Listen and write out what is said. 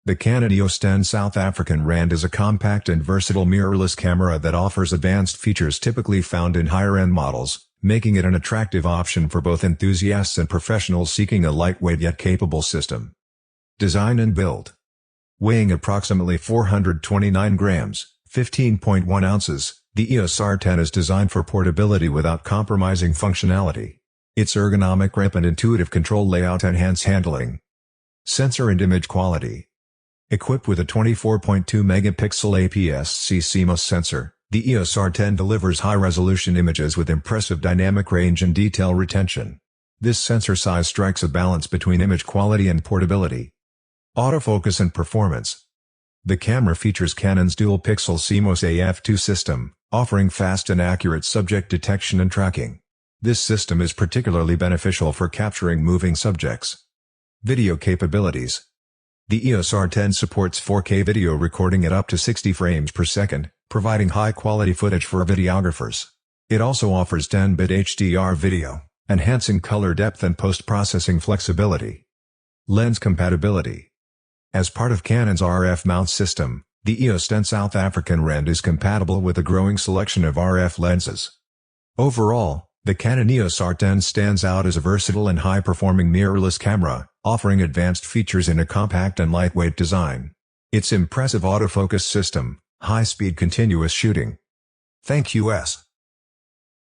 The Canon EOS 10 South African Rand is a compact and versatile mirrorless camera that offers advanced features typically found in higher-end models, making it an attractive option for both enthusiasts and professionals seeking a lightweight yet capable system. Design and build. Weighing approximately 429 grams, 15.1 ounces, the EOS R10 is designed for portability without compromising functionality. Its ergonomic grip and intuitive control layout enhance handling. Sensor and image quality. Equipped with a 24.2-megapixel APS-C CMOS sensor, the EOS R10 delivers high-resolution images with impressive dynamic range and detail retention. This sensor size strikes a balance between image quality and portability. Autofocus and performance. The camera features Canon's dual-pixel CMOS AF2 system, offering fast and accurate subject detection and tracking. This system is particularly beneficial for capturing moving subjects. Video capabilities. The EOS R10 supports 4K video recording at up to 60 frames per second, providing high-quality footage for videographers. It also offers 10-bit HDR video, enhancing color depth and post-processing flexibility. Lens compatibility. As part of Canon's RF mount system, the EOS 10 South African Rand is compatible with a growing selection of RF lenses. Overall, the Canon EOS R10 stands out as a versatile and high-performing mirrorless camera, offering advanced features in a compact and lightweight design. Its impressive autofocus system, high-speed continuous shooting. Thank you.